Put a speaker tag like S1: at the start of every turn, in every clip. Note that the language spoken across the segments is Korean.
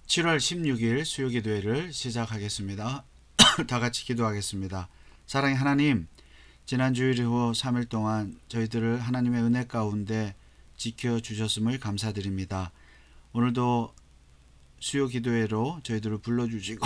S1: 7월 16일 수요기도회를 시작하겠습니다. 다 같이 기도하겠습니다. 사랑의 하나님, 지난 주일 이후 3일 동안 저희들을 하나님의 은혜 가운데 지켜주셨음을 감사드립니다. 오늘도 수요기도회로 저희들을 불러주시고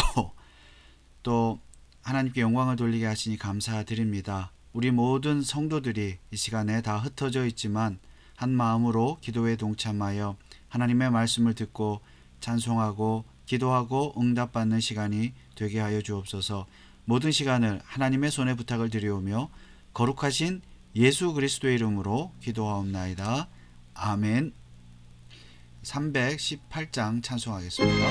S1: 또 하나님께 영광을 돌리게 하시니 감사드립니다. 우리 모든 성도들이 이 시간에 다 흩어져 있지만 한 마음으로 기도에 동참하여 하나님의 말씀을 듣고 찬송하고 기도하고 응답받는 시간이 되게 하여 주옵소서. 모든 시간을 하나님의 손에 부탁을 드리오며 거룩하신 예수 그리스도의 이름으로 기도하옵나이다. 아멘. 318장 찬송하겠습니다.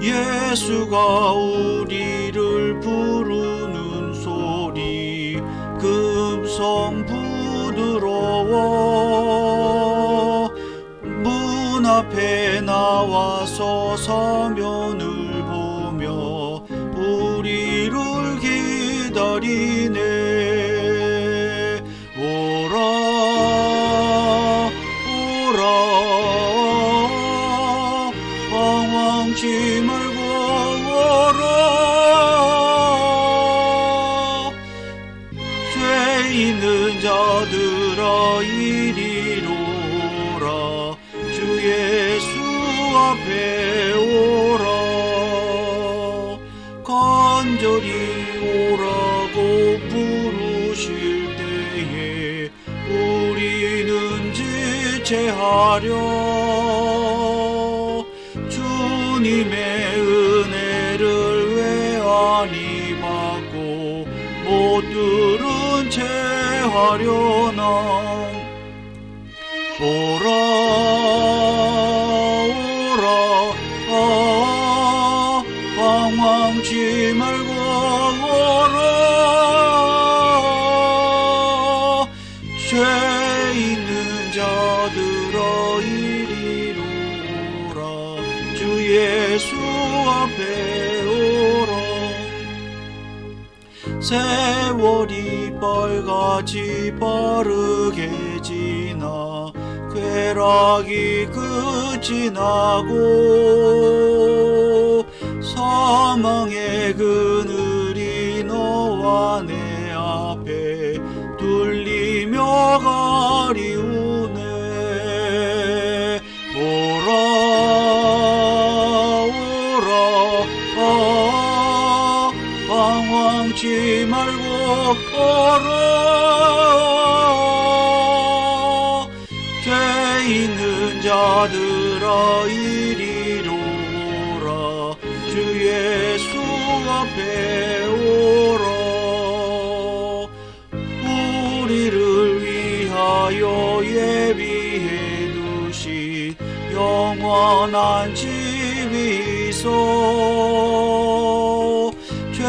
S1: 예수가 우리를 부르는 소리 금성 부드러워 문 앞에 나와서 서면을 보며 우리를 기다리네. 오라 오라 방황치 말고 오라. 죄 있는 자들아 이리로 오라. 주 예수 앞에 오라. 간절히 오라고 부르실 때에 우리는 지체하려. 주님의 은혜를 왜 아니 받고 못 들은 채 하려나. 오라 오라 방황치 말고 오라. 죄 있는 자들아 이리로 오라. 주 예수 앞에 오라. 세월이 빨갛지 빠르게 지나 쾌락이 끝이 나고 사망의 그늘이 너와 내 앞에 둘리며 가리우네. 오라 방황치 말고 오라. 죄 있는 자들아 이리로 오라. 주 예수 앞에 오라. 우리를 위하여 예비해 두신 영원한 집이 있어. 죄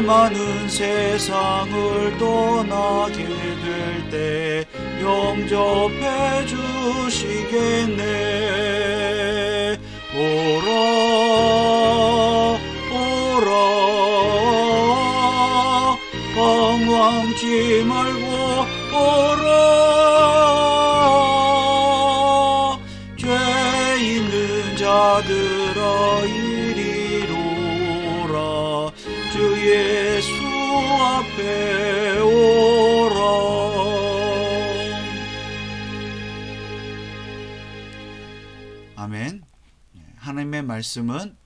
S1: 많은 세상을 떠나게 될 때 영접해 주시겠네. 오라 오라 방황치 말고 오라. 죄 있는 자들아 이리로 오라. 주 예수 앞에 오라. 아멘. 하나님의 말씀은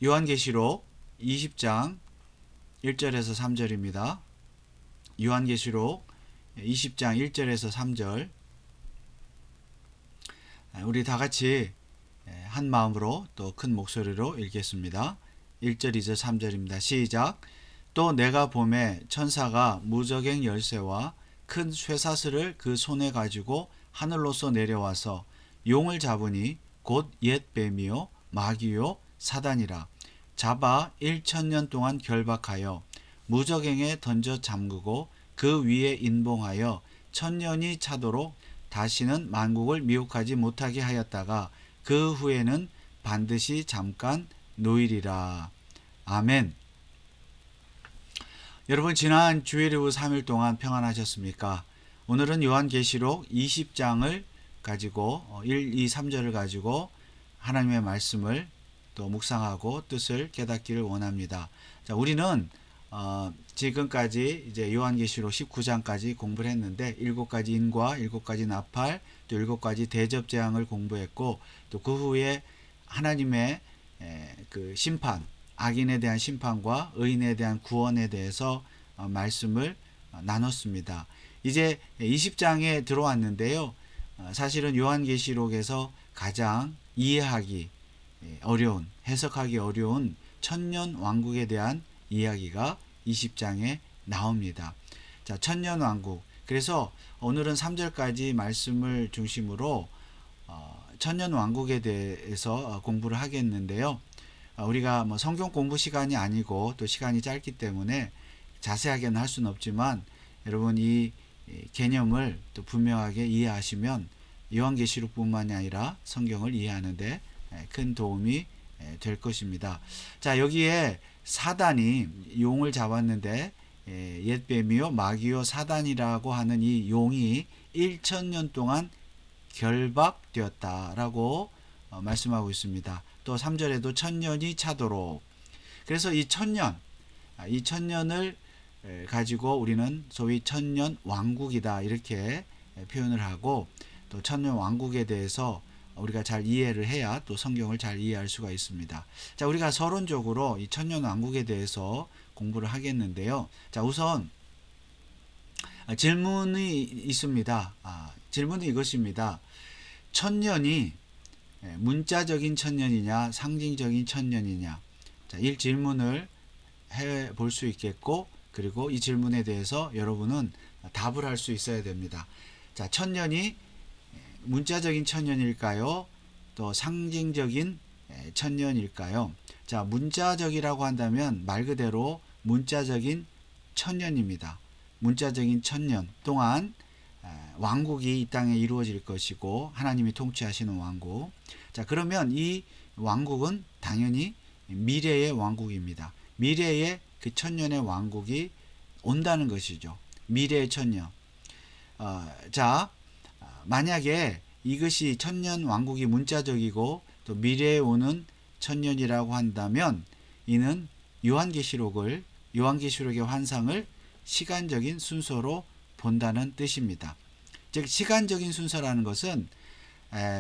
S1: 요한계시록 20장 1절에서 3절입니다. 요한계시록 20장 1절에서 3절. 우리 다 같이 한 마음으로 또 큰 목소리로 읽겠습니다. 1절, 2절, 3절입니다. 시작. 또 내가 보매 천사가 무저갱 열쇠와 큰 쇠사슬을 그 손에 가지고 하늘로서 내려와서 용을 잡으니 곧 옛 뱀이요 마귀요 사단이라. 잡아 1000년 동안 결박하여 무저갱에 던져 잠그고 그 위에 인봉하여 1000년이 차도록 다시는 만국을 미혹하지 못하게 하였다가 그 후에는 반드시 잠깐 노일이라. 아멘. 여러분 지난 주일 이후 3일 동안 평안하셨습니까? 오늘은 요한계시록 20장을 가지고 1, 2, 3절을 가지고 하나님의 말씀을 또 묵상하고 뜻을 깨닫기를 원합니다. 자, 우리는 지금까지 이제 요한계시록 19장까지 공부를 했는데 7가지 인과 7가지 나팔 또 7가지 대접 재앙을 공부했고 또 그 후에 하나님의 그 심판, 악인에 대한 심판과 의인에 대한 구원에 대해서 말씀을 나눴습니다. 이제 20장에 들어왔는데요. 사실은 요한계시록에서 가장 이해하기 어려운, 해석하기 어려운 천년 왕국에 대한 이야기가 20장에 나옵니다. 자, 천년 왕국. 그래서 오늘은 3절까지 말씀을 중심으로 천년 왕국에 대해서 공부를 하겠는데요. 우리가 뭐 성경 공부 시간이 아니고 또 시간이 짧기 때문에 자세하게는 할 수는 없지만 여러분 이 개념을 또 분명하게 이해하시면 요한계시록뿐만이 아니라 성경을 이해하는데 큰 도움이 될 것입니다. 자, 여기에 사단이 용을 잡았는데 옛뱀이요 마귀요 사단이라고 하는 이 용이 1000년 동안 결박되었다라고 말씀하고 있습니다. 또 3절에도 1000년이 차도록. 그래서 이 1000년을 가지고 우리는 소위 천년 왕국이다 이렇게 표현을 하고 또 천년 왕국에 대해서 우리가 잘 이해를 해야 또 성경을 잘 이해할 수가 있습니다. 자, 우리가 서론적으로 이 천년 왕국에 대해서 공부를 하겠는데요. 자, 우선 질문이 있습니다. 질문은 이것입니다. 천년이 문자적인 천년이냐 상징적인 천년이냐. 자, 이 질문을 해볼 수 있겠고 그리고 이 질문에 대해서 여러분은 답을 할 수 있어야 됩니다. 자, 천년이 문자적인 천년일까요? 또 상징적인 천년일까요? 자, 문자적이라고 한다면 말 그대로 문자적인 천년입니다. 문자적인 천년 동안 왕국이 이 땅에 이루어질 것이고 하나님이 통치하시는 왕국. 자, 그러면 이 왕국은 당연히 미래의 왕국입니다. 미래의 그 천년의 왕국이 온다는 것이죠. 미래의 천년. 자, 만약에 이것이 천년 왕국이 문자적이고 또 미래에 오는 천년이라고 한다면 이는 요한계시록의 환상을 시간적인 순서로 본다는 뜻입니다. 즉 시간적인 순서라는 것은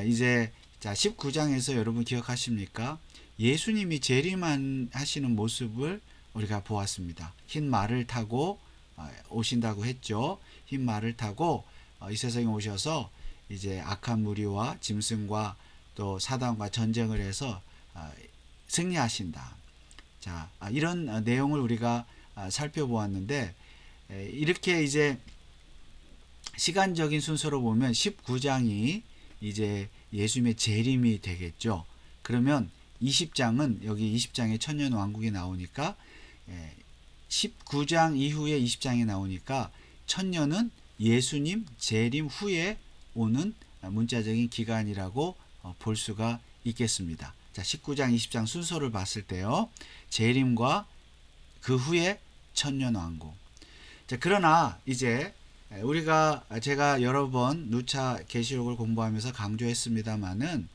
S1: 이제 자 19장에서 여러분 기억하십니까? 예수님이 재림하시는 모습을 우리가 보았습니다. 흰 말을 타고 오신다고 했죠. 흰 말을 타고 이 세상에 오셔서 이제 악한 무리와 짐승과 또 사단과 전쟁을 해서 승리하신다. 자, 이런 내용을 우리가 살펴보았는데 이렇게 이제 시간적인 순서로 보면 19장이 이제 예수님의 재림이 되겠죠. 그러면 20장은 여기 20장에 천년 왕국이 나오니까 19장 이후에 20장이 나오니까 천년은 예수님 재림 후에 오는 문자적인 기간이라고 볼 수가 있겠습니다. 자, 19장 20장 순서를 봤을 때요. 재림과 그 후에 천년 왕국. 자, 그러나 이제 제가 여러 번 누차 계시록을 공부하면서 강조했습니다마는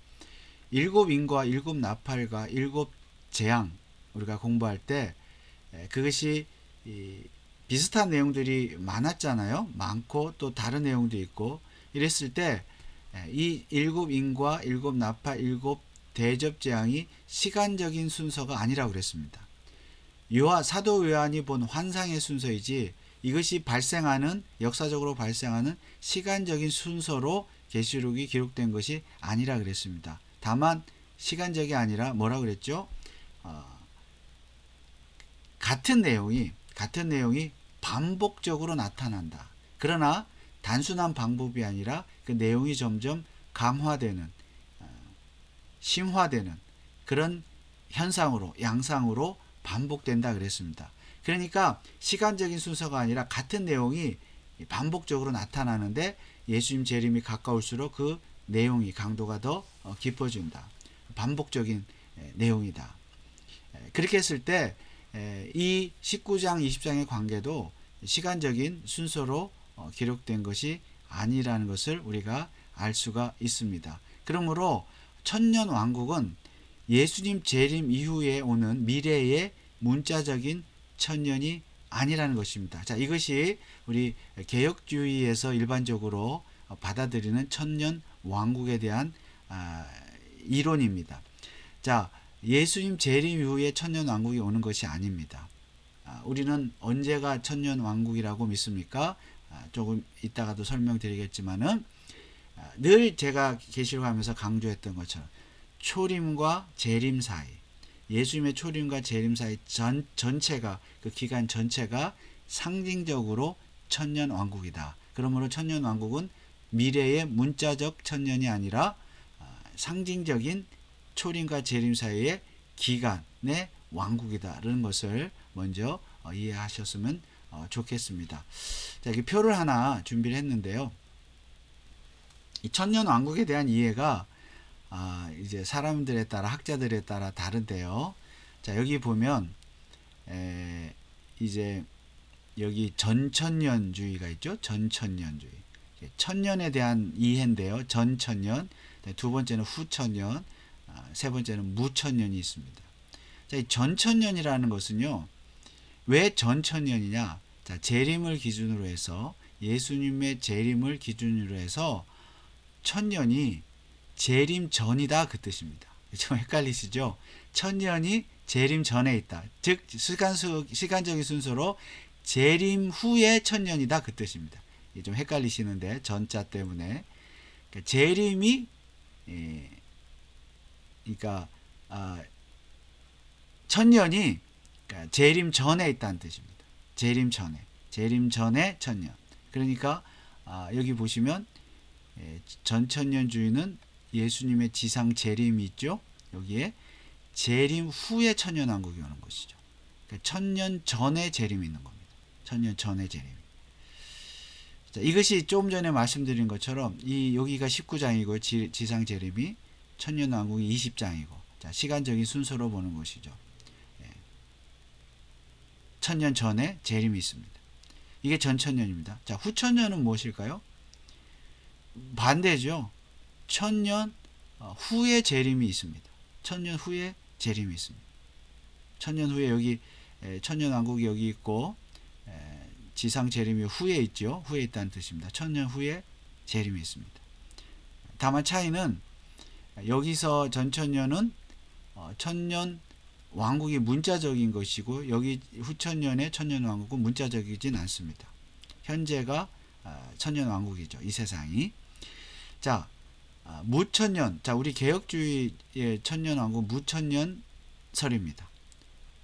S1: 일곱 인과 일곱 나팔과 일곱 재앙 우리가 공부할 때 그것이 비슷한 내용들이 많았잖아요. 많고 또 다른 내용도 있고 이랬을 때 이 일곱 인과 일곱 나팔 일곱 대접 재앙이 시간적인 순서가 아니라고 그랬습니다. 사도 요한이 본 환상의 순서이지 이것이 역사적으로 발생하는 시간적인 순서로 계시록이 기록된 것이 아니라 그랬습니다. 다만 시간적이 아니라 뭐라 그랬죠? 같은 내용이 반복적으로 나타난다. 그러나 단순한 방법이 아니라 그 내용이 점점 강화되는 심화되는 그런 현상으로 양상으로 반복된다 그랬습니다. 그러니까 시간적인 순서가 아니라 같은 내용이 반복적으로 나타나는데 예수님 재림이 가까울수록 그 내용이 강도가 더 깊어진다. 반복적인 내용이다. 그렇게 했을 때 이 19장 20장의 관계도 시간적인 순서로 기록된 것이 아니라는 것을 우리가 알 수가 있습니다. 그러므로 천년 왕국은 예수님 재림 이후에 오는 미래의 문자적인 천년이 아니라는 것입니다. 자, 이것이 우리 개혁주의에서 일반적으로 받아들이는 천년 왕국에 대한 이론입니다. 자, 예수님 재림 이후에 천년 왕국이 오는 것이 아닙니다. 우리는 언제가 천년 왕국이라고 믿습니까? 조금 이따가도 설명드리겠지만은 늘 제가 계시록하면서 강조했던 것처럼 초림과 재림 사이, 예수님의 초림과 재림 사이 전체가, 그 기간 전체가 상징적으로 천년 왕국이다. 그러므로 천년 왕국은 미래의 문자적 천년이 아니라 상징적인 초림과 재림 사이의 기간의 왕국이다라는 것을 먼저 이해하셨으면 좋겠습니다. 자, 여기 표를 하나 준비를 했는데요. 이 천년 왕국에 대한 이해가 이제 사람들에 따라, 학자들에 따라 다른데요. 자, 여기 보면 이제 여기 전천년주의가 있죠. 전천년주의. 천년에 대한 이해인데요. 전천년. 두 번째는 후천년. 세 번째는 무천년이 있습니다. 자, 이 전천년이라는 것은요. 왜 전천년이냐? 자, 재림을 기준으로 해서, 예수님의 재림을 기준으로 해서 천년이 재림 전이다, 그 뜻입니다. 좀 헷갈리시죠? 천년이 재림 전에 있다. 즉 시간적인 순서로 재림 후에 천년이다, 그 뜻입니다. 좀 헷갈리시는데 전자 때문에. 그러니까 재림이 그러니까 천년이 그러니까 재림 전에 있다는 뜻입니다. 재림 전에 천년. 그러니까 여기 보시면 전천년주의는 예수님의 지상 재림이 있죠. 여기에 재림 후에 천년왕국이 오는 것이죠. 그러니까 천년 전에 재림이 있는 겁니다. 천년 전에 재림. 자, 이것이 조금 전에 말씀드린 것처럼 여기가 19장이고 지상 재림이 천년왕국이 20장이고, 자, 시간적인 순서로 보는 것이죠. 천년 전에 재림이 있습니다. 이게 전천년입니다. 자, 후천년은 무엇일까요? 반대죠. 천년 후에 재림이 있습니다. 천년 후에 재림이 있습니다. 천년 후에 여기 천년 왕국이 여기 있고 지상 재림이 후에 있죠. 후에 있다는 뜻입니다. 천년 후에 재림이 있습니다. 다만 차이는 여기서 전천년은 천년 왕국이 문자적인 것이고, 여기 후천년의 천년 왕국은 문자적이진 않습니다. 현재가 천년 왕국이죠. 이 세상이. 자, 무천년. 자, 우리 개혁주의의 천년 왕국 무천년설입니다.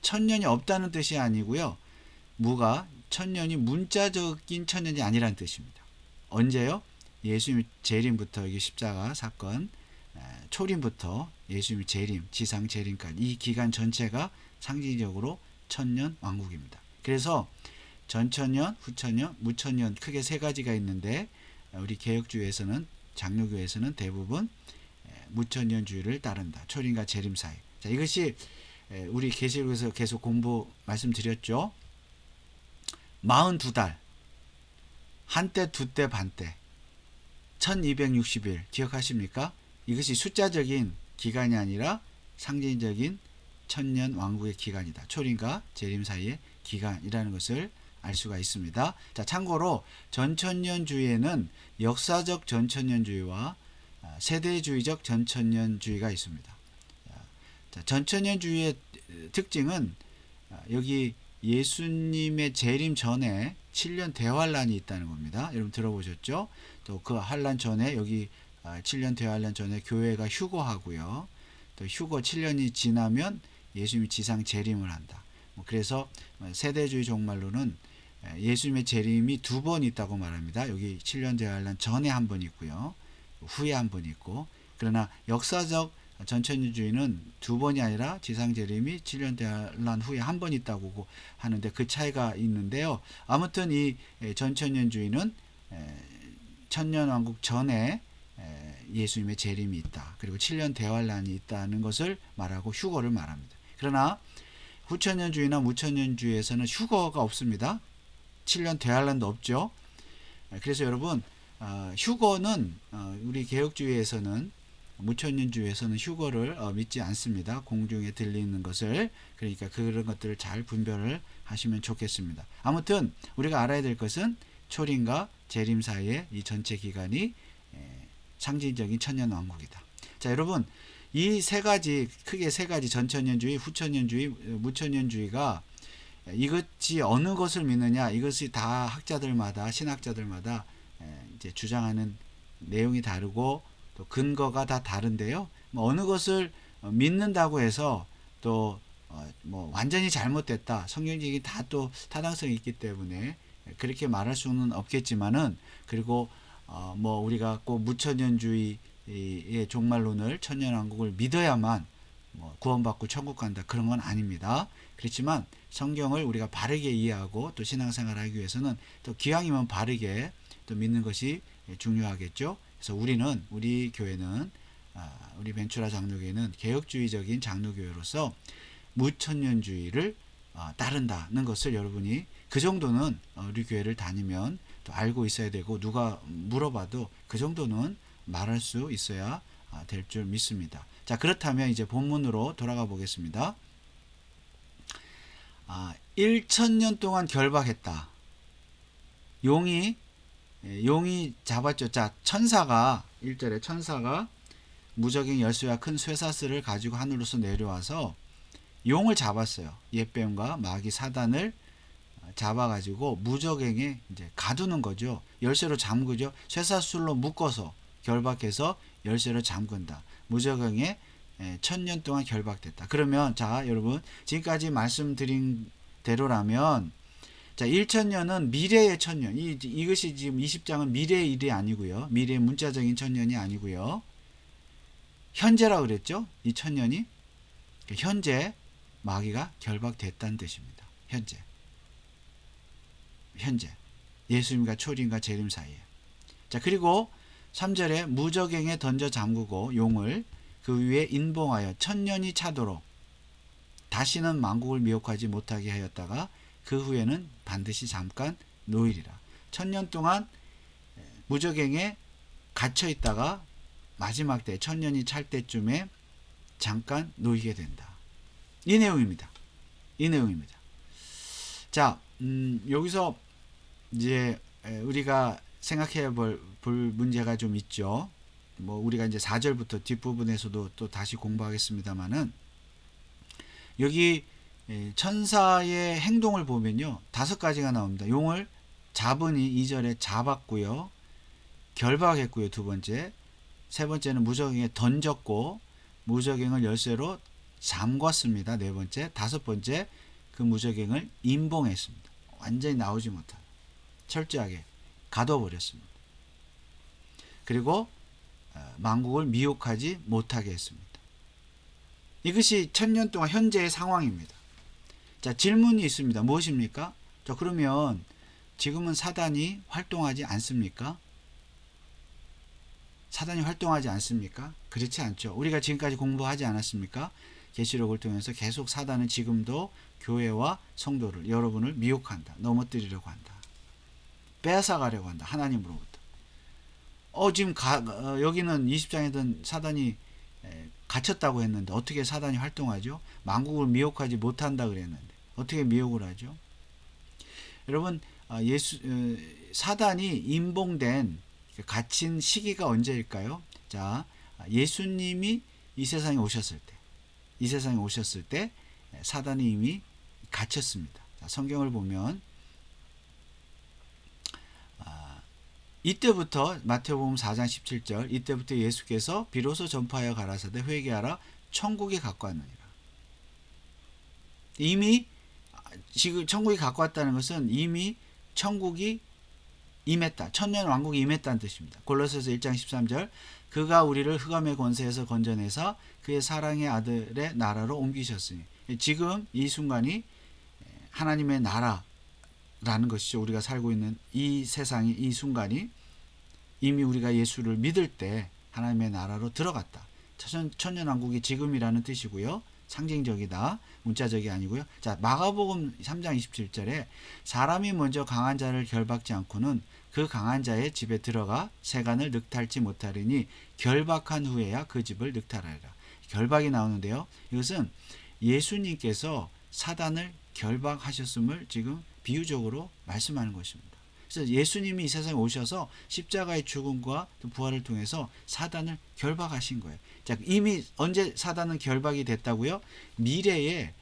S1: 천년이 없다는 뜻이 아니고요. 무가 천년이 문자적인 천년이 아니라는 뜻입니다. 언제요? 예수님 재림부터, 여기 십자가 사건, 초림부터 예수님 재림, 지상 재림까지 이 기간 전체가 상징적으로 천년 왕국입니다. 그래서 전천년, 후천년, 무천년 크게 세 가지가 있는데, 우리 개혁주의에서는, 장로교에서는 대부분 무천년주의를 따른다. 초림과 재림 사이. 자, 이것이 우리 계시록에서 계속 공부 말씀드렸죠. 42달, 한때, 두때, 반때, 1260일 기억하십니까? 이것이 숫자적인 기간이 아니라 상징적인 천년 왕국의 기간이다. 초림과 재림 사이의 기간이라는 것을 알 수가 있습니다. 자, 참고로 전천년주의에는 역사적 전천년주의와 세대주의적 전천년주의가 있습니다. 자, 전천년주의의 특징은 여기 예수님의 재림 전에 7년 대환란이 있다는 겁니다. 여러분 들어보셨죠? 또 그 환란 전에, 여기 7년 대환란 전에 교회가 휴거하고요. 또 휴거 7년이 지나면 예수님이 지상 재림을 한다. 그래서 세대주의 종말로는 예수님의 재림이 두 번 있다고 말합니다. 여기 7년 대환란 전에 한 번 있고요. 후에 한 번 있고. 그러나 역사적 전천년주의는 두 번이 아니라 지상 재림이 7년 대환란 후에 한 번 있다고 하는데, 그 차이가 있는데요. 아무튼 이 전천년주의는 천년왕국 전에 예수님의 재림이 있다. 그리고 7년 대환란이 있다는 것을 말하고 휴거를 말합니다. 그러나 후천년주의나 무천년주의에서는 휴거가 없습니다. 7년 되할란도 없죠. 그래서 여러분 휴거는 우리 개혁주의에서는 무천년주의에서는 휴거를 믿지 않습니다. 공중에 들리는 것을. 그러니까 그런 것들을 잘 분별을 하시면 좋겠습니다. 아무튼 우리가 알아야 될 것은 초림과 재림 사이의 이 전체 기간이 상징적인 천년왕국이다. 자, 여러분 이 세 가지, 크게 세 가지, 전천년주의, 후천년주의, 무천년주의가 이것이 어느 것을 믿느냐, 이것이 다 학자들마다, 신학자들마다 이제 주장하는 내용이 다르고 또 근거가 다 다른데요. 뭐 어느 것을 믿는다고 해서 또 뭐 완전히 잘못됐다, 성경적인 다 또 타당성이 있기 때문에 그렇게 말할 수는 없겠지만은, 그리고 뭐 우리가 꼭 무천년주의의 종말론을, 천년왕국을 믿어야만 뭐 구원받고 천국 간다, 그런 건 아닙니다. 그렇지만 성경을 우리가 바르게 이해하고 또 신앙생활을 하기 위해서는 또 기왕이면 바르게 또 믿는 것이 중요하겠죠. 그래서 우리 교회는, 우리 벤추라 장로교회는 개혁주의적인 장로교회로서 무천년주의를 따른다는 것을 여러분이 그 정도는 우리 교회를 다니면 또 알고 있어야 되고, 누가 물어봐도 그 정도는 말할 수 있어야 될 줄 믿습니다. 자, 그렇다면 이제 본문으로 돌아가 보겠습니다. 1000년 동안 결박했다. 용이 잡았죠. 자, 천사가 1절에 천사가 무적행 열쇠와 큰 쇠사슬을 가지고 하늘로서 내려와서 용을 잡았어요. 옛뱀과 마귀 사단을 잡아가지고 무적행에 이제 가두는 거죠. 열쇠로 잠그죠. 쇠사슬로 묶어서 결박해서 열쇠로 잠근다. 무적행에 1000년 동안 결박됐다. 그러면 자, 여러분 지금까지 말씀드린 대로라면, 자, 1000년은 미래의 천년. 이것이 지금 20장은 미래의 일이 아니고요. 미래의 문자적인 천년이 아니고요. 현재라 그랬죠. 이 천년이 현재 마귀가 결박됐다는 뜻입니다. 현재 예수님과 초림과 재림 사이에. 자, 그리고 3절에 무적행에 던져 잠그고 용을 그 위에 인봉하여 1000년이 차도록 다시는 만국을 미혹하지 못하게 하였다가 그 후에는 반드시 잠깐 놓이리라. 1000년 동안 무적행에 갇혀 있다가 마지막 때 1000년이 찰 때쯤에 잠깐 놓이게 된다. 이 내용입니다. 자, 여기서 이제 우리가 생각해 볼 문제가 좀 있죠. 뭐 우리가 이제 4절부터 뒷부분에서도 또 다시 공부하겠습니다만은, 여기 천사의 행동을 보면요, 5가지가 나옵니다. 용을 잡으니 2절에 잡았고요, 결박했고요, 2번째, 3번째는 무적행에 던졌고 무적행을 열쇠로 잠궜습니다. 4번째, 5번째 그 무적행을 인봉했습니다. 완전히 나오지 못하게 철저하게 가둬버렸습니다. 그리고 만국을 미혹하지 못하게 했습니다. 이것이 1000년 동안 현재의 상황입니다. 자, 질문이 있습니다. 무엇입니까? 자, 그러면 지금은 사단이 활동하지 않습니까? 그렇지 않죠. 우리가 지금까지 공부하지 않았습니까? 계시록을 통해서 계속 사단은 지금도 교회와 성도를, 여러분을 미혹한다. 넘어뜨리려고 한다. 빼앗아가려고 한다. 하나님으로부터. 지금 여기는 20장에는 사단이 갇혔다고 했는데 어떻게 사단이 활동하죠? 만국을 미혹하지 못한다 그랬는데 어떻게 미혹을 하죠? 여러분, 사단이 인봉된, 갇힌 시기가 언제일까요? 자, 예수님이 이 세상에 오셨을 때 사단이 이미 갇혔습니다. 자, 성경을 보면 이때부터, 마태복음 4장 17절, 이때부터 예수께서 비로소 전파하여 가라사대 회개하라 천국이 가까웠느니라. 이미 지금 천국이 가까웠다는 것은 이미 천국이 임했다. 천년 왕국이 임했다는 뜻입니다. 골로새서 1장 13절, 그가 우리를 흑암의 권세에서 건져내사 그의 사랑의 아들의 나라로 옮기셨으니, 지금 이 순간이 하나님의 나라라는 것이죠. 우리가 살고 있는 이 세상이, 이 순간이 이미 우리가 예수를 믿을 때 하나님의 나라로 들어갔다. 천년 왕국이 지금이라는 뜻이고요. 상징적이다. 문자적이 아니고요. 자, 마가복음 3장 27절에 사람이 먼저 강한 자를 결박지 않고는 그 강한 자의 집에 들어가 세간을 늑탈지 못하리니 결박한 후에야 그 집을 늑탈하리라. 결박이 나오는데요. 이것은 예수님께서 사단을 결박하셨음을 지금 비유적으로 말씀하는 것입니다. 그래서 예수님이 이 세상에 오셔서 십자가의 죽음과 부활을 통해서 사단을 결박하신 거예요. 자, 이미 언제 사단은 결박이 됐다고요? 미래에,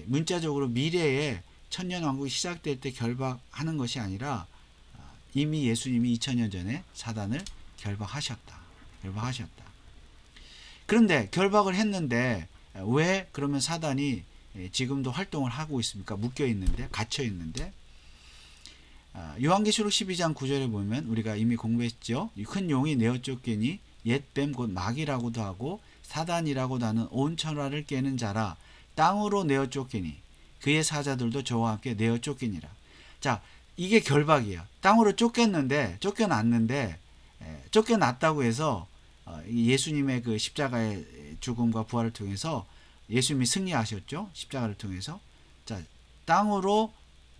S1: 문자적으로 미래에 천년왕국이 시작될 때 결박하는 것이 아니라 이미 예수님이 2000년 전에 사단을 결박하셨다. 그런데 결박을 했는데 왜 그러면 사단이 지금도 활동을 하고 있습니까? 묶여 있는데, 갇혀 있는데. 요한계시록 12장 9절에 보면 우리가 이미 공부했죠. 큰 용이 내어 쫓기니 옛뱀 곧 마귀라고도 하고 사단이라고도 하는 온 천하를 깨는 자라 땅으로 내어 쫓기니 그의 사자들도 저와 함께 내어 쫓기니라. 자, 이게 결박이야. 땅으로 쫓겨났는데 쫓겨났다고 해서 예수님의 그 십자가의 죽음과 부활을 통해서 예수님이 승리하셨죠. 십자가를 통해서. 자, 땅으로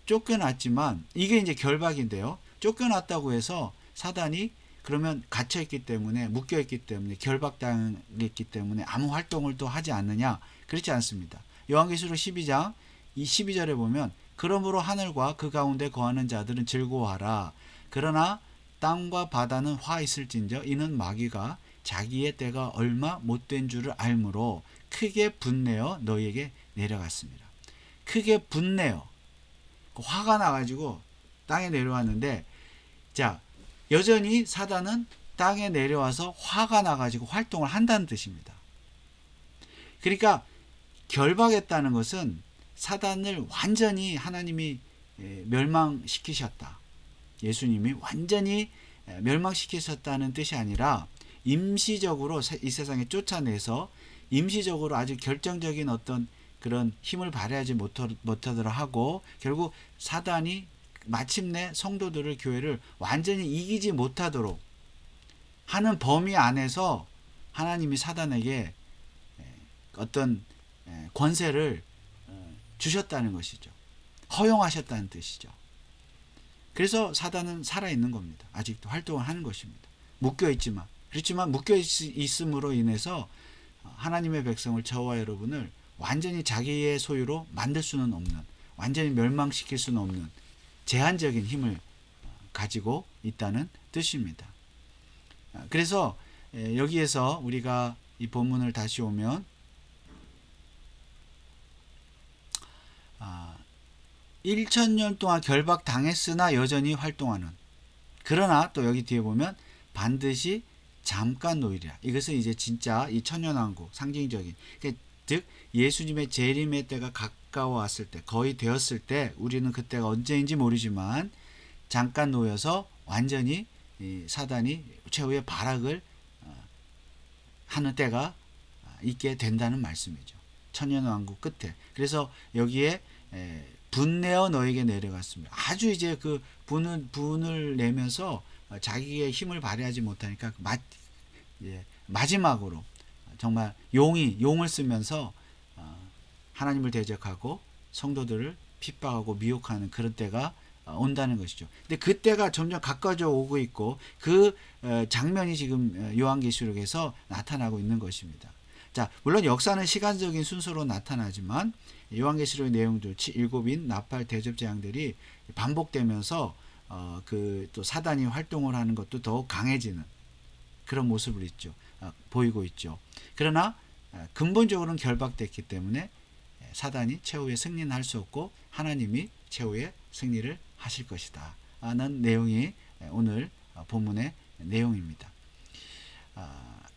S1: 쫓겨났지만 이게 이제 결박인데요. 쫓겨났다고 해서 사단이 그러면 갇혀있기 때문에 묶여있기 때문에 결박당했기 때문에 아무 활동을 또 하지 않느냐? 그렇지 않습니다. 요한계시록 12장 이 12절에 보면 그러므로 하늘과 그 가운데 거하는 자들은 즐거워하라. 그러나 땅과 바다는 화 있을진저 이는 마귀가 자기의 때가 얼마 못된 줄을 알므로 크게 분내어 너희에게 내려갔습니다. 크게 분내어 화가 나가지고 땅에 내려왔는데, 자, 여전히 사단은 땅에 내려와서 화가 나가지고 활동을 한다는 뜻입니다. 그러니까 결박했다는 것은 사단을 완전히 하나님이 멸망시키셨다. 예수님이 완전히 멸망시키셨다는 뜻이 아니라 임시적으로 이 세상에 쫓아내서 임시적으로 아주 결정적인 어떤 그런 힘을 발휘하지 못하도록 하고 결국 사단이 마침내 성도들을 교회를 완전히 이기지 못하도록 하는 범위 안에서 하나님이 사단에게 어떤 권세를 주셨다는 것이죠. 허용하셨다는 뜻이죠. 그래서 사단은 살아있는 겁니다. 아직도 활동을 하는 것입니다. 묶여있지만. 그렇지만 묶여있음으로 인해서 하나님의 백성을 저와 여러분을 완전히 자기의 소유로 만들 수는 없는, 완전히 멸망시킬 수는 없는 제한적인 힘을 가지고 있다는 뜻입니다. 그래서 여기에서 우리가 이 본문을 다시 오면 1000년 동안 결박당했으나 여전히 활동하는, 그러나 또 여기 뒤에 보면 반드시 잠깐 노일이라. 이것은 이제 진짜 이 천년왕국 상징적인, 즉 예수님의 재림의 때가 가까워왔을 때, 거의 되었을 때, 우리는 그때가 언제인지 모르지만 잠깐 놓여서 완전히 사단이 최후의 발악을 하는 때가 있게 된다는 말씀이죠. 천년왕국 끝에. 그래서 여기에 분내어 너에게 내려갔습니다. 아주 이제 그 분을 내면서 자기의 힘을 발휘하지 못하니까 마지막으로 정말 용을 쓰면서 하나님을 대적하고 성도들을 핍박하고 미혹하는 그런 때가 온다는 것이죠. 근데 그 때가 점점 가까워져 오고 있고 그 장면이 지금 요한계시록에서 나타나고 있는 것입니다. 자, 물론 역사는 시간적인 순서로 나타나지만 요한계시록의 내용들, 일곱인 나팔 대접 재앙들이 반복되면서 또 사단이 활동을 하는 것도 더욱 강해지는 그런 모습을 보이고 있죠. 그러나 근본적으로는 결박됐기 때문에 사단이 최후의 승리는 할 수 없고 하나님이 최후의 승리를 하실 것이다 하는 내용이 오늘 본문의 내용입니다.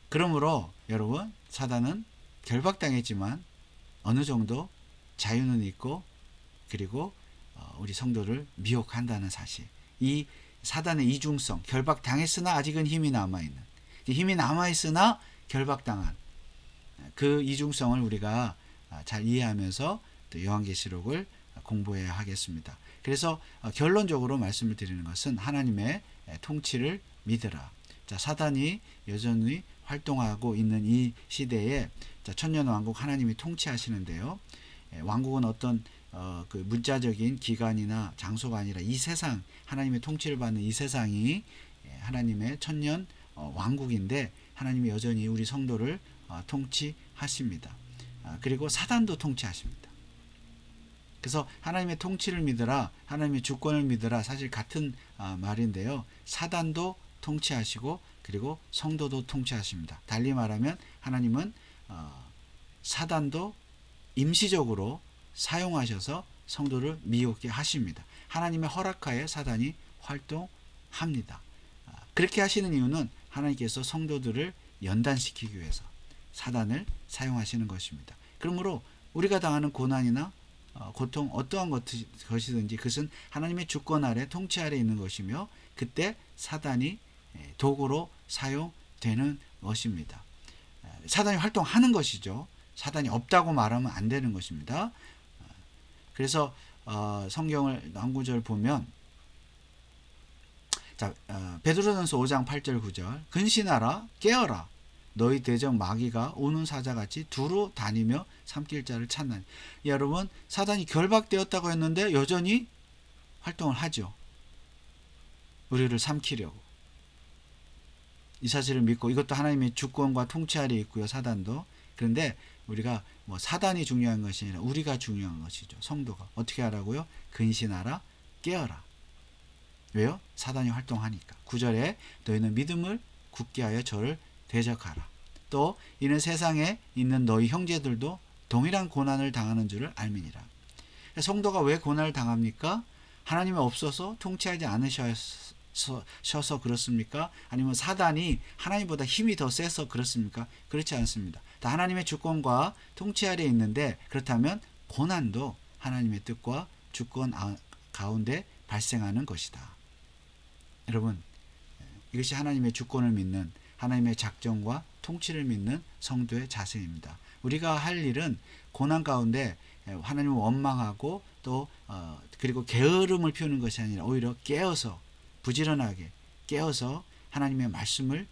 S1: 그러므로 여러분, 사단은 결박당했지만 어느 정도 자유는 있고 그리고 우리 성도를 미혹한다는 사실, 이 사단의 이중성, 결박당했으나 아직은 힘이 남아있으나 결박당한 그 이중성을 우리가 잘 이해하면서 또 요한계시록을 공부해야 하겠습니다. 그래서 결론적으로 말씀을 드리는 것은 하나님의 통치를 믿으라. 자, 사단이 여전히 활동하고 있는 이 시대에 자, 천년왕국 하나님이 통치하시는데요. 왕국은 어떤 그 문자적인 기간이나 장소가 아니라 이 세상, 하나님의 통치를 받는 이 세상이 하나님의 천년 왕국인데 하나님이 여전히 우리 성도를 통치하십니다. 그리고 사단도 통치하십니다. 그래서 하나님의 통치를 믿으라, 하나님의 주권을 믿으라, 사실 같은 말인데요. 사단도 통치하시고 그리고 성도도 통치하십니다. 달리 말하면 하나님은 사단도 임시적으로 사용하셔서 성도를 미혹게 하십니다. 하나님의 허락하에 사단이 활동합니다. 그렇게 하시는 이유는 하나님께서 성도들을 연단시키기 위해서 사단을 사용하시는 것입니다. 그러므로 우리가 당하는 고난이나 고통 어떠한 것이든지 그것은 하나님의 주권 아래 통치 아래 있는 것이며 그때 사단이 도구로 사용되는 것입니다. 사단이 활동하는 것이죠. 사단이 없다고 말하면 안 되는 것입니다. 그래서 성경을 한 구절 보면 자, 베드로전서 5장 8절 9절 근신하라 깨어라 너희 대적 마귀가 오는 사자같이 두루 다니며 삼킬 자를 찾나니. 여러분 사단이 결박되었다고 했는데 여전히 활동을 하죠. 우리를 삼키려고. 이 사실을 믿고 이것도 하나님의 주권과 통치 아래 있고요. 사단도. 그런데 우리가 뭐 사단이 중요한 것이 아니라 우리가 중요한 것이죠. 성도가. 어떻게 하라고요? 근신하라 깨어라. 왜요? 사단이 활동하니까. 9절에 너희는 믿음을 굳게 하여 저를 대적하라. 또 이는 세상에 있는 너희 형제들도 동일한 고난을 당하는 줄을 알미니라. 성도가 왜 고난을 당합니까? 하나님이 없어서 통치하지 않으셔서 그렇습니까? 아니면 사단이 하나님보다 힘이 더 세서 그렇습니까? 그렇지 않습니다. 다 하나님의 주권과 통치 아래 있는데 그렇다면 고난도 하나님의 뜻과 주권 가운데 발생하는 것이다. 여러분 이것이 하나님의 주권을 믿는 하나님의 작정과 통치를 믿는 성도의 자세입니다. 우리가 할 일은 고난 가운데 하나님을 원망하고 또 그리고 게으름을 피우는 것이 아니라 오히려 깨어서 부지런하게 깨어서 하나님의 말씀을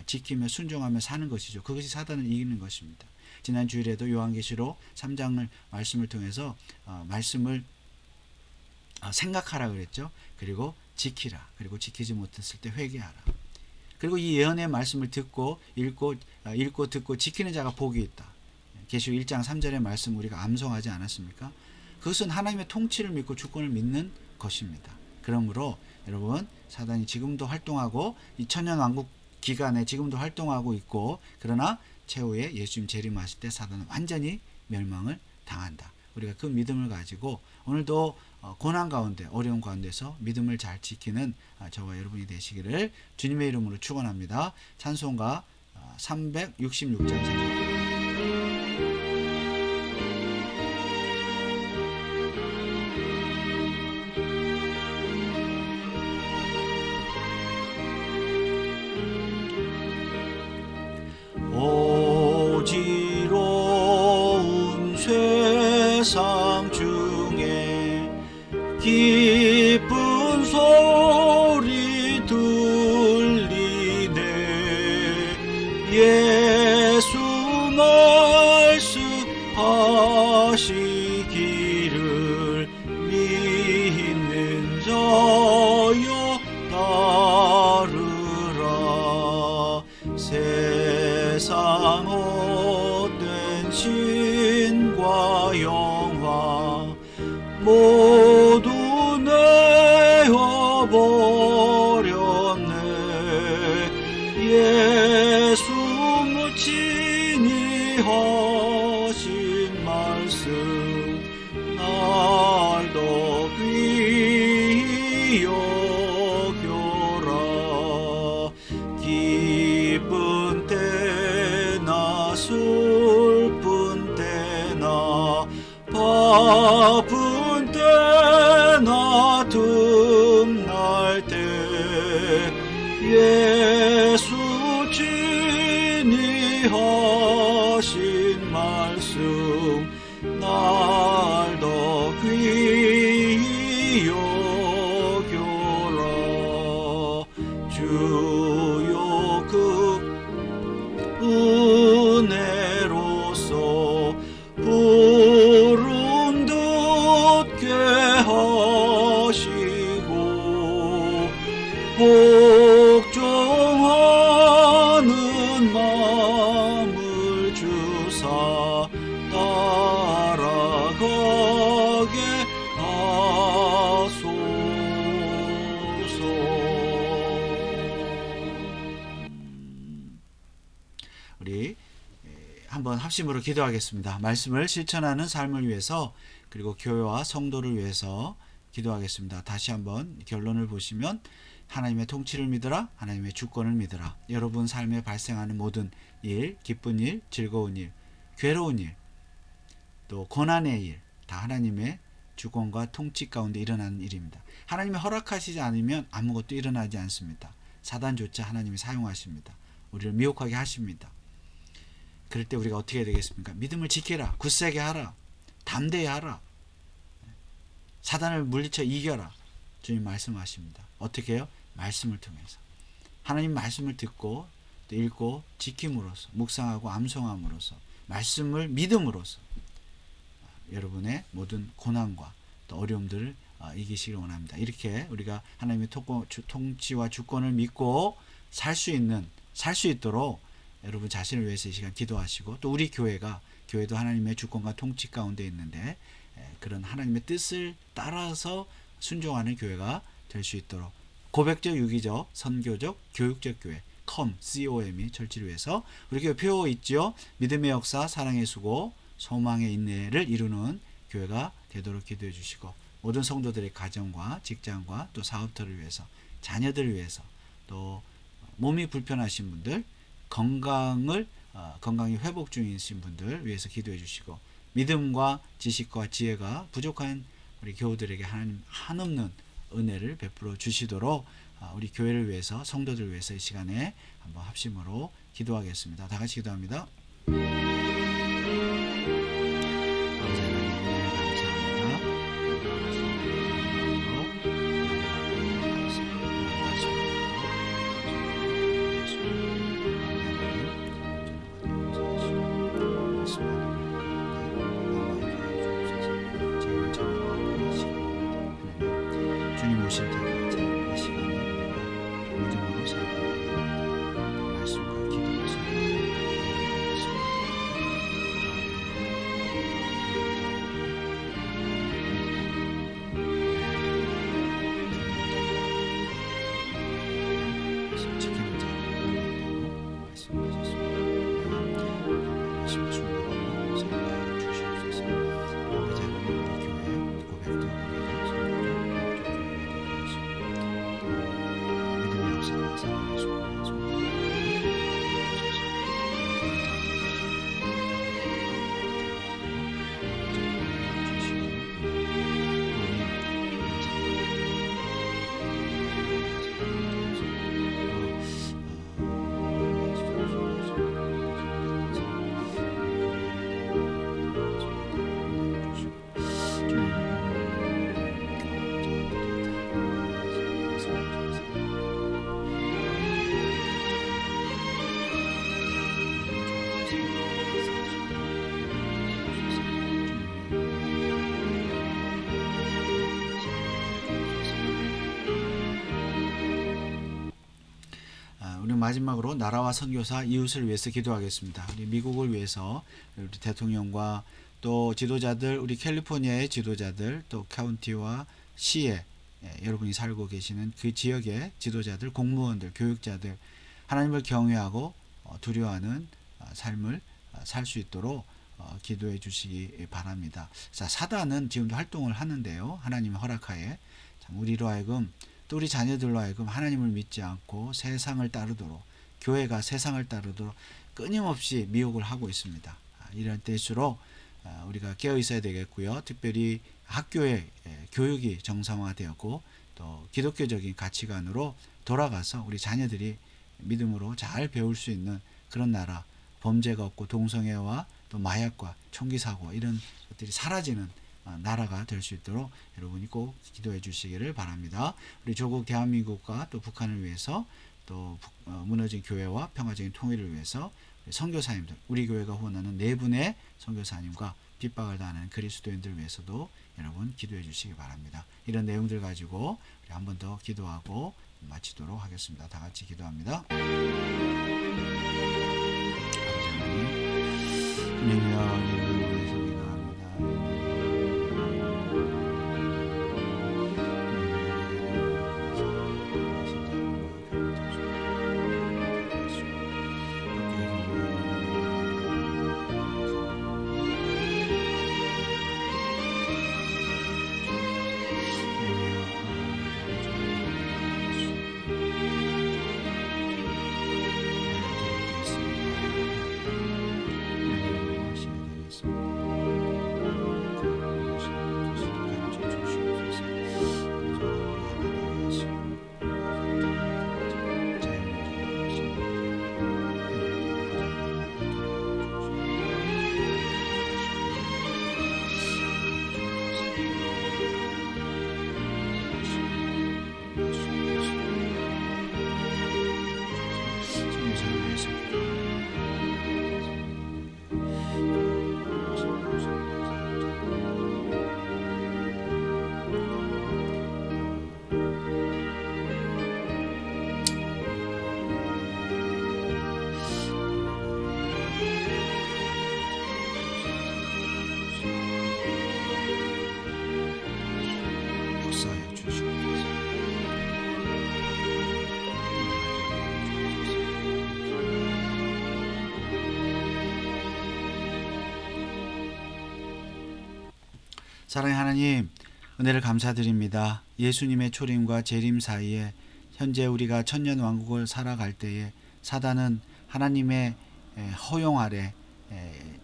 S1: 지키며 순종하며 사는 것이죠. 그것이 사단을 이기는 것입니다. 지난 주일에도 요한계시록 3장을 말씀을 통해서 말씀을 생각하라 그랬죠. 그리고 지키라. 그리고 지키지 못했을 때 회개하라. 그리고 이 예언의 말씀을 듣고 읽고 듣고 지키는 자가 복이 있다. 계시록 1장 3절의 말씀 우리가 암송하지 않았습니까? 그것은 하나님의 통치를 믿고 주권을 믿는 것입니다. 그러므로 여러분 사단이 지금도 활동하고 이 천년왕국 기간에 지금도 활동하고 있고 그러나 최후에 예수님 재림하실 때 사단은 완전히 멸망을 당한다. 우리가 그 믿음을 가지고 오늘도 고난 가운데 어려운 가운데서 믿음을 잘 지키는 저와 여러분이 되시기를 주님의 이름으로 축원합니다. 찬송가 366장 찬송가 오지러운 세상 중에 기쁜 소리 들리네 예수 말씀하시기를 믿는 자여 따르라 세상 헛된 신과 영화 모두 내어버렸네 예수 무친히 하신 말씀 날 더 귀히 여겨라 기쁜 때나 슬픈 때나 바쁜 때나 틈날 때 예수 친히 하신 말씀 날 더 귀히 여겨라 주여 하시고 복종하는 마음을 주사 따라가게 하소서. 우리 한번 합심으로 기도하겠습니다. 말씀을 실천하는 삶을 위해서, 그리고 교회와 성도를 위해서 기도하겠습니다. 다시 한번 결론을 보시면, 하나님의 통치를 믿으라, 하나님의 주권을 믿으라. 여러분 삶에 발생하는 모든 일, 기쁜 일, 즐거운 일, 괴로운 일, 또 고난의 일, 다 하나님의 주권과 통치 가운데 일어나는 일입니다. 하나님이 허락하시지 않으면 아무것도 일어나지 않습니다. 사단조차 하나님이 사용하십니다. 우리를 미혹하게 하십니다. 그럴 때 우리가 어떻게 해야 되겠습니까? 믿음을 지키라, 굳세게 하라, 담대히 하라, 사단을 물리쳐 이겨라. 주님 말씀하십니다. 어떻게 해요? 말씀을 통해서, 하나님 말씀을 듣고 또 읽고 지킴으로써, 묵상하고 암송함으로써, 말씀을 믿음으로써 여러분의 모든 고난과 또 어려움들을 이기시길 원합니다. 이렇게 우리가 하나님의 통치와 주권을 믿고 살 수 있도록 여러분 자신을 위해서 이 시간 기도하시고, 또 우리 교회도 하나님의 주권과 통치 가운데 있는데 그런 하나님의 뜻을 따라서 순종하는 교회가 될 수 있도록 고백적, 유기적, 선교적, 교육적 교회 COM이 철치를 위해서 우리 교회 표 있죠. 믿음의 역사, 사랑의 수고, 소망의 인내를 이루는 교회가 되도록 기도해 주시고, 모든 성도들의 가정과 직장과 또 사업터를 위해서, 자녀들을 위해서, 또 몸이 불편하신 분들, 건강이 회복 중이신 분들 위해서 기도해 주시고, 믿음과 지식과 지혜가 부족한 우리 교우들에게 하나님 한없는 은혜를 베풀어 주시도록 우리 교회를 위해서, 성도들을 위해서 이 시간에 한번 합심으로 기도하겠습니다. 다 같이 기도합니다. 주님 오실 때까지 이 시간에 믿음으로 살고 말씀과 기도에서 지키는 자를 말씀하셨습니다. 말씀 충분하고 생각해 주시옵소서. 아버지 하나님, 우리 교회 고백도 우리 마지막으로 나라와 선교사, 이웃을 위해서 기도하겠습니다. 우리 미국을 위해서 우리 대통령과 또 지도자들, 우리 캘리포니아의 지도자들, 또 카운티와 시에 여러분이 살고 계시는 그 지역의 지도자들, 공무원들, 교육자들, 하나님을 경외하고 두려워하는 삶을 살 수 있도록 기도해 주시기 바랍니다. 자, 사단은 지금도 활동을 하는데요. 하나님의 허락하에 우리로 하여금, 또 우리 자녀들로 하여금 하나님을 믿지 않고 세상을 따르도록, 교회가 세상을 따르도록 끊임없이 미혹을 하고 있습니다. 이럴 때일수록 우리가 깨어 있어야 되겠고요. 특별히 학교의 교육이 정상화되었고 또 기독교적인 가치관으로 돌아가서 우리 자녀들이 믿음으로 잘 배울 수 있는 그런 나라, 범죄가 없고 동성애와 또 마약과 총기 사고 이런 것들이 사라지는 나라가 될 수 있도록 여러분이 꼭 기도해 주시기를 바랍니다. 우리 조국 대한민국과 또 북한을 위해서, 또 무너진 교회와 평화적인 통일을 위해서 선교사님들, 우리 교회가 후원하는 네 분의 선교사님과 핍박을 당하는 그리스도인들 위해서도 여러분 기도해 주시기 바랍니다. 이런 내용들 가지고 우리 한 번 더 기도하고 마치도록 하겠습니다. 다 같이 기도합니다. 아버지 하나님, 은혜와 이름으로 기도합니다. 역사하여 주시옵소서. 사랑의 하나님, 은혜를 감사드립니다. 예수님의 초림과 재림 사이에 현재 우리가 천년왕국을 살아갈 때에 사단은 하나님의 허용 아래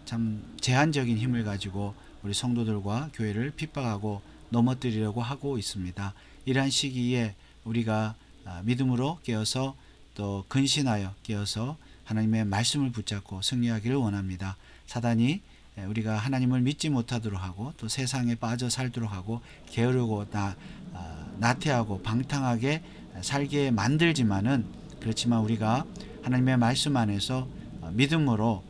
S1: 참 제한적인 힘을 가지고 우리 성도들과 교회를 핍박하고 넘어뜨리려고 하고 있습니다. 이러한 시기에 우리가 믿음으로 깨어서 또 근신하여 깨어서 하나님의 말씀을 붙잡고 승리하기를 원합니다. 사단이 우리가 하나님을 믿지 못하도록 하고 또 세상에 빠져 살도록 하고 게으르고 나태하고 방탕하게 살게 만들지만은, 그렇지만 우리가 하나님의 말씀 안에서 믿음으로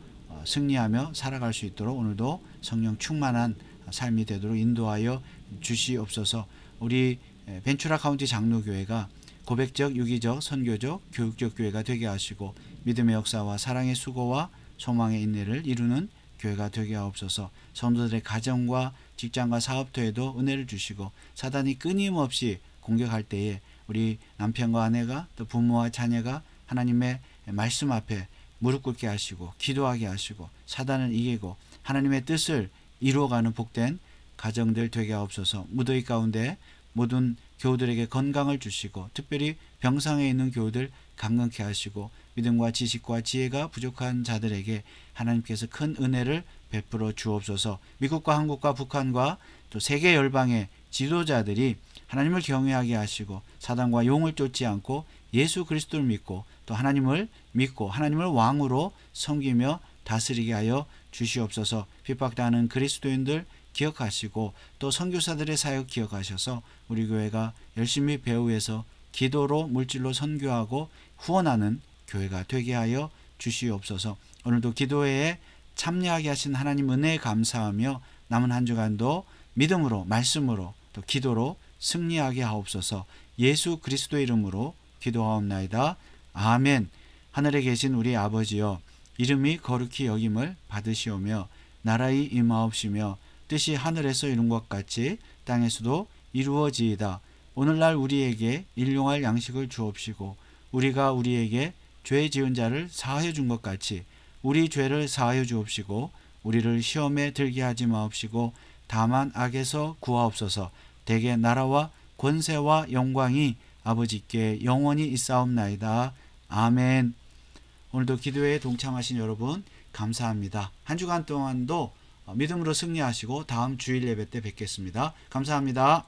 S1: 승리하며 살아갈 수 있도록 오늘도 성령 충만한 삶이 되도록 인도하여 주시옵소서. 우리 벤츄라 카운티 장로교회가 고백적, 유기적, 선교적, 교육적 교회가 되게 하시고 믿음의 역사와 사랑의 수고와 소망의 인내를 이루는 교회가 되게 하옵소서. 성도들의 가정과 직장과 사업터에도 은혜를 주시고 사단이 끊임없이 공격할 때에 우리 남편과 아내가 또 부모와 자녀가 하나님의 말씀 앞에 무릎 꿇게 하시고 기도하게 하시고 사단을 이기고 하나님의 뜻을 이루어가는 복된 가정들 되게 하옵소서. 무더위 가운데 모든 교우들에게 건강을 주시고 특별히 병상에 있는 교우들 강건케 하시고 믿음과 지식과 지혜가 부족한 자들에게 하나님께서 큰 은혜를 베풀어 주옵소서. 미국과 한국과 북한과 또 세계 열방의 지도자들이 하나님을 경외하게 하시고 사단과 용을 쫓지 않고 예수 그리스도를 믿고 또 하나님을 믿고 하나님을 왕으로 섬기며 다스리게 하여 주시옵소서. 핍박당하는 그리스도인들 기억하시고 또 선교사들의 사역 기억하셔서 우리 교회가 열심히 배후에서 기도로 물질로 선교하고 후원하는 교회가 되게 하여 주시옵소서. 오늘도 기도회에 참여하게 하신 하나님 은혜에 감사하며 남은 한 주간도 믿음으로 말씀으로 또 기도로 승리하게 하옵소서. 예수 그리스도의 이름으로 기도하옵나이다. 아멘. 하늘에 계신 우리 아버지여, 이름이 거룩히 여김을 받으시오며 나라의 임하옵시며 뜻이 하늘에서 이룬 것 같이 땅에서도 이루어지이다. 오늘날 우리에게 일용할 양식을 주옵시고 우리가 우리에게 죄 지은 자를 사하여 준 것 같이 우리 죄를 사하여 주옵시고 우리를 시험에 들게 하지 마옵시고 다만 악에서 구하옵소서. 대개 나라와 권세와 영광이 아버지께 영원히 있사옵나이다. 아멘. 오늘도 기도회에 동참하신 여러분 감사합니다. 한 주간 동안도 믿음으로 승리하시고 다음 주일 예배 때 뵙겠습니다. 감사합니다.